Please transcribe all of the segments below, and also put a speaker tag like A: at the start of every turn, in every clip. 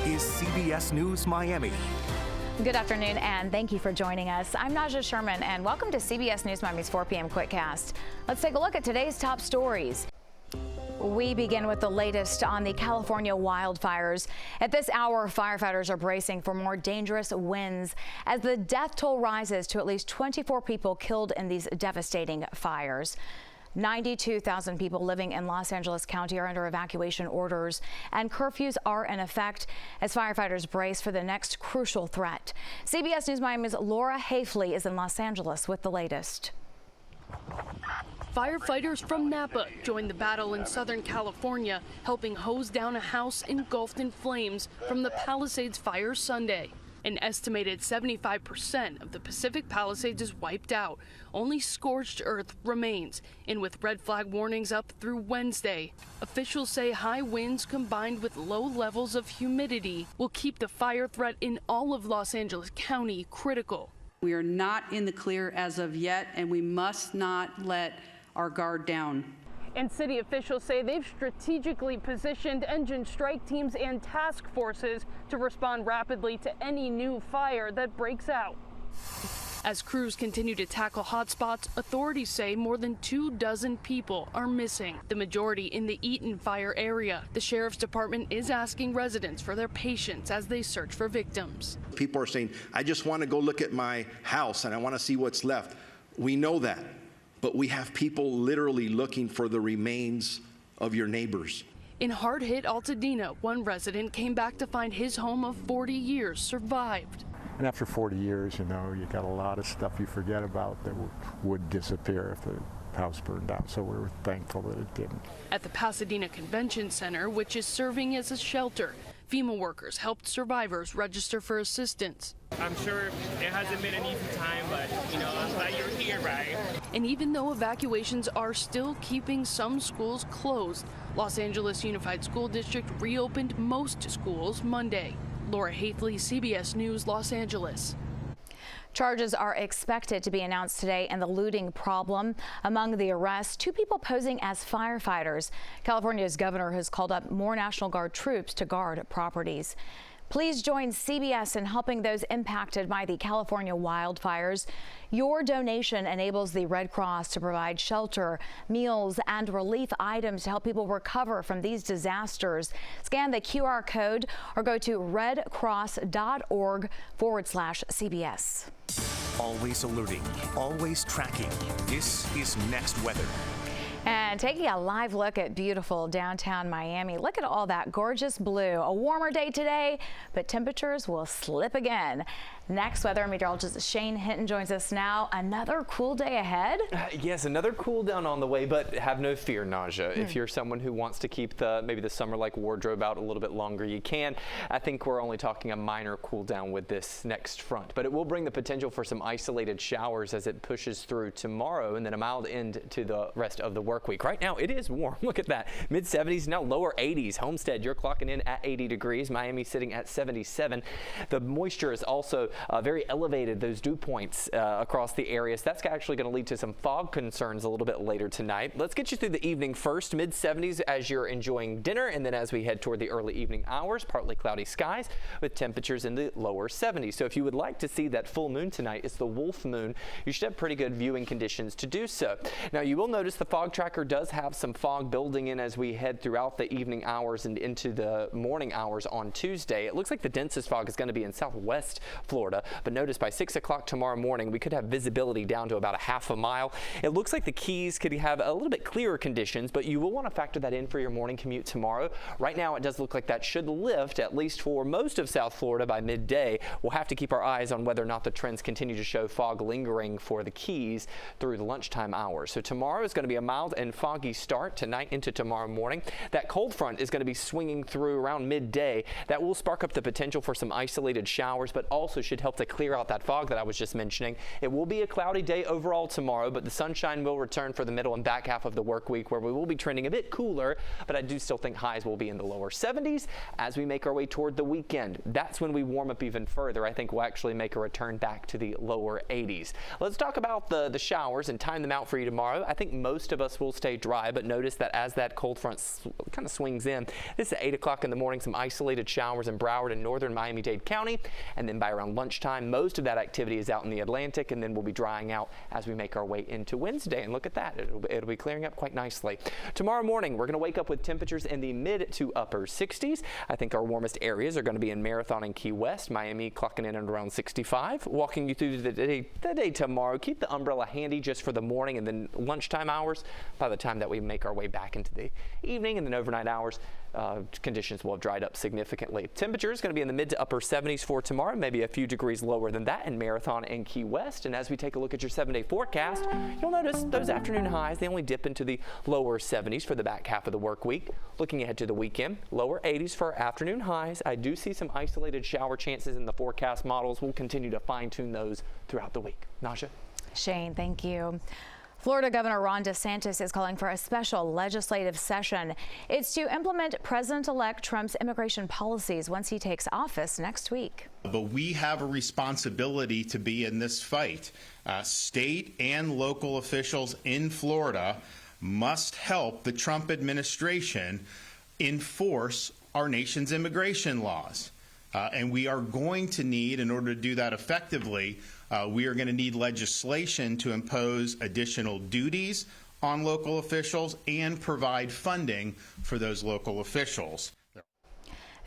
A: is CBS News Miami.
B: Good afternoon, and thank you for joining us. I'm Naja Sherman, and welcome to CBS News Miami's 4 p.m. Quickcast. Let's take a look at today's top stories. We begin with the latest on the California wildfires. At this hour, firefighters are bracing for more dangerous winds as the death toll rises to at least 24 people killed in these devastating fires. 92,000 people living in Los Angeles County are under evacuation orders, and curfews are in effect as firefighters brace for the next crucial threat. CBS News Miami's Laura Hafley is in Los Angeles with the latest.
C: Firefighters from Napa joined the battle in Southern California, helping hose down a house engulfed in flames from the Palisades fire Sunday. An estimated 75% of the Pacific Palisades is wiped out. Only scorched earth remains. And with red flag warnings up through Wednesday, officials say high winds combined with low levels of humidity will keep the fire threat in all of Los Angeles County critical.
D: We are not in the clear as of yet, and we must not let our guard down.
C: And city officials say they've strategically positioned engine strike teams and task forces to respond rapidly to any new fire that breaks out. As crews continue to tackle hotspots, authorities say more than 24 people are missing, the majority in the Eaton fire area. The sheriff's department is asking residents for their patience as they search for victims.
E: People are saying, I just want to go look at my house and I want to see what's left. We know that. But we have people literally looking for the remains of your neighbors.
C: In hard-hit Altadena, one resident came back to find his home of 40 years survived.
F: And after 40 years, you know, you got a lot of stuff you forget about that would disappear if the house burned down. So we were thankful that it didn't.
C: At the Pasadena Convention Center, which is serving as a shelter, FEMA workers helped survivors register for assistance.
G: I'm sure it hasn't been an easy time, but, you know, I'm glad you're here, right?
C: And even though evacuations are still keeping some schools closed, Los Angeles Unified School District reopened most schools Monday. Laura Hafley, CBS News, Los Angeles.
B: Charges are expected to be announced today in the looting problem. Among the arrests, 2 people posing as firefighters. California's governor has called up more National Guard troops to guard properties. Please join CBS in helping those impacted by the California wildfires. Your donation enables the Red Cross to provide shelter, meals, and relief items to help people recover from these disasters. Scan the QR code or go to redcross.org/CBS.
A: Always alerting, always tracking. This is Next Weather.
B: And taking a live look at beautiful downtown Miami. Look at all that gorgeous blue. A warmer day today, but temperatures will slip again. Next, weather meteorologist Shane Hinton joins us now. Another cool day ahead?
H: Yes, another cool down on the way, but have no fear, Naja. If you're someone who wants to keep maybe the summer-like wardrobe out a little bit longer, you can. I think we're only talking a minor cool down with this next front, but it will bring the potential for some isolated showers as it pushes through tomorrow, and then a mild end to the rest of the work week. Right now, it is warm. Look at that. Mid-70s, now lower 80s. Homestead, you're clocking in at 80 degrees. Miami sitting at 77. The moisture is also very elevated, those dew points across the area. So that's actually going to lead to some fog concerns a little bit later tonight. Let's get you through the evening first. Mid-70s as you're enjoying dinner, and then as we head toward the early evening hours, partly cloudy skies with temperatures in the lower 70s. So if you would like to see that full moon tonight, it's the Wolf Moon. You should have pretty good viewing conditions to do so. Now, you will notice the fog tracker does have some fog building in as we head throughout the evening hours and into the morning hours on Tuesday. It looks like the densest fog is going to be in southwest Florida, but notice by 6 o'clock tomorrow morning, we could have visibility down to about a half a mile. It looks like the Keys could have a little bit clearer conditions, but you will want to factor that in for your morning commute tomorrow. Right now, it does look like that should lift, at least for most of South Florida by midday. We'll have to keep our eyes on whether or not the trends continue to show fog lingering for the Keys through the lunchtime hours. So tomorrow is going to be a mild and foggy start tonight into tomorrow morning. That cold front is going to be swinging through around midday. That will spark up the potential for some isolated showers, but also should should help to clear out that fog that I was just mentioning. It will be a cloudy day overall tomorrow, but the sunshine will return for the middle and back half of the work week, where we will be trending a bit cooler, but I do still think highs will be in the lower 70s as we make our way toward the weekend. That's when we warm up even further. I think we'll actually make a return back to the lower 80s. Let's talk about the showers and time them out for you tomorrow. I think most of us will stay dry, but notice that as that cold front kind of swings in, this is at 8 o'clock in the morning, some isolated showers in Broward and northern Miami-Dade County, and then by around lunchtime, most of that activity is out in the Atlantic, and then we'll be drying out as we make our way into Wednesday. And look at that, it'll be clearing up quite nicely. Tomorrow morning, we're going to wake up with temperatures in the mid to upper 60s. I think our warmest areas are going to be in Marathon and Key West, Miami clocking in at around 65. Walking you through the day tomorrow, keep the umbrella handy just for the morning and then lunchtime hours. By the time that we make our way back into the evening and then overnight hours, conditions will have dried up significantly. Temperature is going to be in the mid to upper 70s for tomorrow, maybe a few degrees lower than that in Marathon and Key West. And as we take a look at your 7-day forecast, you'll notice those afternoon highs, they only dip into the lower 70s for the back half of the work week. Looking ahead to the weekend, lower 80s for our afternoon highs. I do see some isolated shower chances in the forecast models. We'll continue to fine-tune those throughout the week. Naja?
B: Shane, thank you. Florida Governor Ron DeSantis is calling for a special legislative session. It's to implement President-elect Trump's immigration policies once he takes office next week.
I: But we have a responsibility to be in this fight. State and local officials in Florida must help the Trump administration enforce our nation's immigration laws. And we are going to need, in order to do that effectively, we are going to need legislation to impose additional duties on local officials and provide funding for those local officials.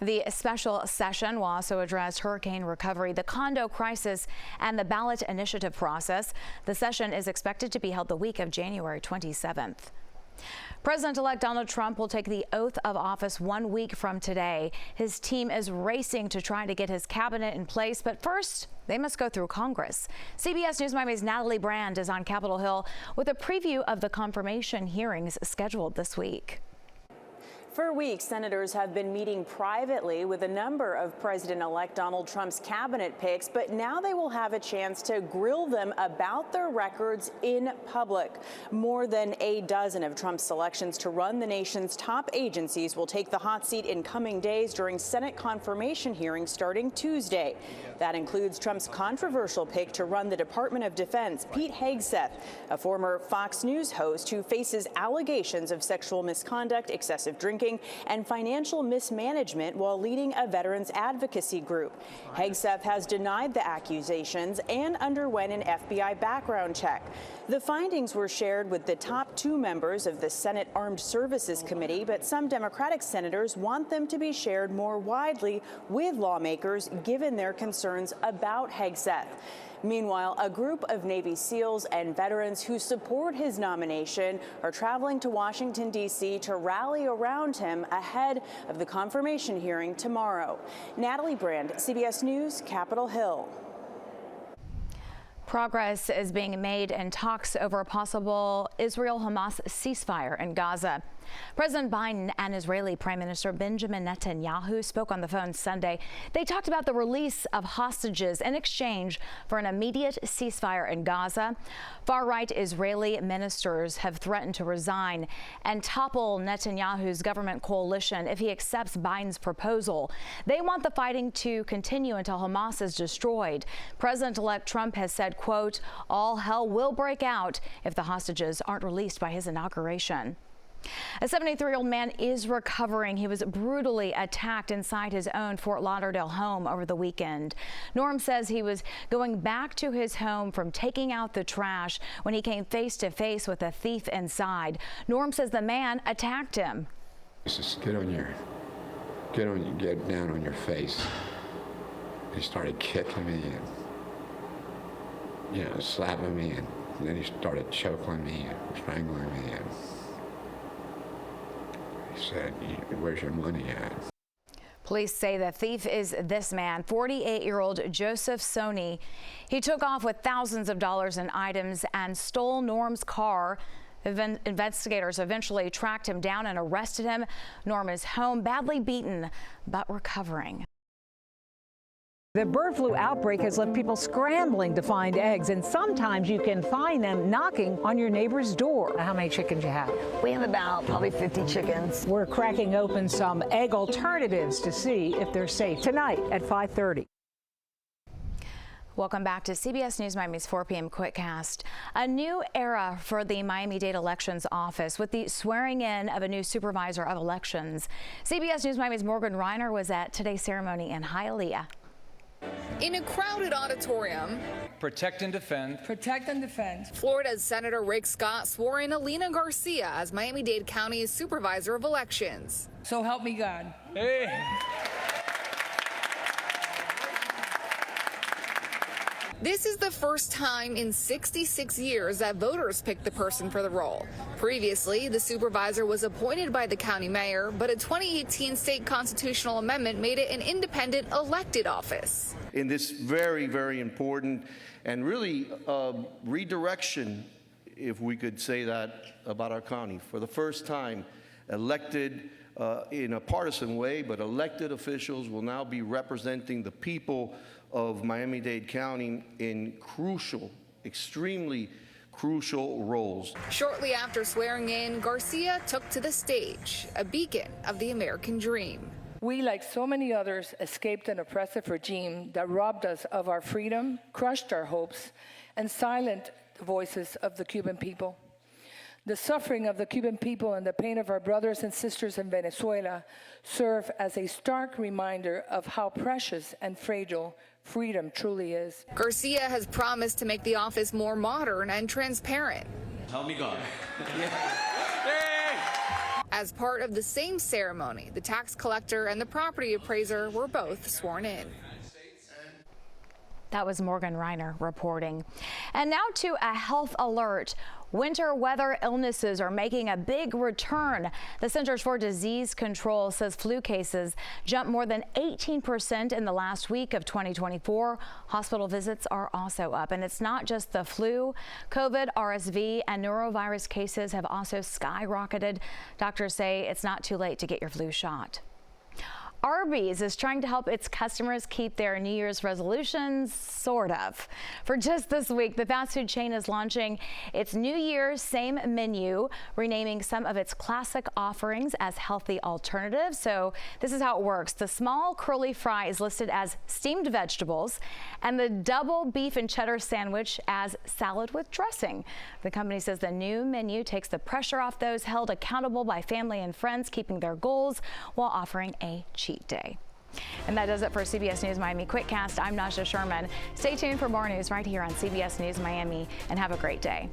B: The special session will also address hurricane recovery, the condo crisis, and the ballot initiative process. The session is expected to be held the week of January 27th. President-elect Donald Trump will take the oath of office 1 week from today. His team is racing to try to get his cabinet in place, but first, they must go through Congress. CBS News Miami's Natalie Brand is on Capitol Hill with a preview of the confirmation hearings scheduled this week.
J: For weeks, senators have been meeting privately with a number of President-elect Donald Trump's cabinet picks, but now they will have a chance to grill them about their records in public. More than a dozen of Trump's selections to run the nation's top agencies will take the hot seat in coming days during Senate confirmation hearings starting Tuesday. That includes Trump's controversial pick to run the Department of Defense, Pete Hegseth, a former Fox News host who faces allegations of sexual misconduct, excessive drinking, and financial mismanagement while leading a veterans advocacy group. Hegseth has denied the accusations and underwent an FBI background check. The findings were shared with the top 2 members of the Senate Armed Services Committee, but some Democratic senators want them to be shared more widely with lawmakers given their concerns about Hegseth. Meanwhile, a group of Navy SEALs and veterans who support his nomination are traveling to Washington, D.C. to rally around him ahead of the confirmation hearing tomorrow. Natalie Brand, CBS News, Capitol Hill.
B: Progress is being made in talks over a possible Israel-Hamas ceasefire in Gaza. President Biden and Israeli Prime Minister Benjamin Netanyahu spoke on the phone Sunday. They talked about the release of hostages in exchange for an immediate ceasefire in Gaza. Far-right Israeli ministers have threatened to resign and topple Netanyahu's government coalition if he accepts Biden's proposal. They want the fighting to continue until Hamas is destroyed. President-elect Trump has said, quote, "All hell will break out if the hostages aren't released by his inauguration." A 73-year-old man is recovering. He was brutally attacked inside his own Fort Lauderdale home over the weekend. Norm says he was going back to his home from taking out the trash when he came face to face with a thief inside. Norm says the man attacked him.
K: Just get down on your face. He started kicking me and, slapping me, and then he started choking me and strangling me. And he said, "Where's your money at?"
B: Police say the thief is this man, 48-year-old Joseph Soni. He took off with thousands of dollars in items and stole Norm's car. Investigators eventually tracked him down and arrested him. Norm is home, badly beaten, but recovering.
L: The bird flu outbreak has left people scrambling to find eggs, and sometimes you can find them knocking on your neighbor's door. How many chickens you have?
M: We have about probably 50 chickens.
L: We're cracking open some egg alternatives to see if they're safe tonight at 5:30.
B: Welcome back to CBS News Miami's 4 p.m. Quickcast. A new era for the Miami-Dade Elections office with the swearing in of a new Supervisor of Elections. CBS News Miami's Morgan Reiner was at today's ceremony in Hialeah.
N: In a crowded auditorium,
O: protect and defend.
N: Protect and defend. Florida's Senator Rick Scott swore in Alina Garcia as Miami-Dade County's Supervisor of Elections.
P: So help me God.
O: Hey.
N: This is the first time in 66 years that voters picked the person for the role. Previously, the supervisor was appointed by the county mayor, but a 2018 state constitutional amendment made it an independent elected office.
Q: In this very, very important and really redirection, if we could say that about our county, for the first time, elected in a partisan way, but elected officials will now be representing the people of Miami-Dade County in crucial, extremely crucial roles.
N: Shortly after swearing in, Garcia took to the stage, a beacon of the American dream.
P: We, like so many others, escaped an oppressive regime that robbed us of our freedom, crushed our hopes, and silenced the voices of the Cuban people. The suffering of the Cuban people and the pain of our brothers and sisters in Venezuela serve as a stark reminder of how precious and fragile freedom truly is.
N: Garcia has promised to make the office more modern and transparent.
O: Help me God.
N: As part of the same ceremony, the tax collector and the property appraiser were both sworn in.
B: That was Morgan Reiner reporting. And now to a health alert. Winter weather illnesses are making a big return. The Centers for Disease Control says flu cases jumped more than 18% in the last week of 2024. Hospital visits are also up. And it's not just the flu. COVID, RSV, and norovirus cases have also skyrocketed. Doctors say it's not too late to get your flu shot. Arbys is trying to help its customers keep their New Year's resolutions, sort of. For just this week, the fast food chain is launching its New Year's same menu, renaming some of its classic offerings as healthy alternatives. So this is how it works. The small curly fry is listed as steamed vegetables, and the double beef and cheddar sandwich as salad with dressing. The company says the new menu takes the pressure off those held accountable by family and friends, keeping their goals while offering a cheat day. And that does it for CBS News Miami Quickcast. I'm Naja Sherman. Stay tuned for more news right here on CBS News Miami, and have a great day.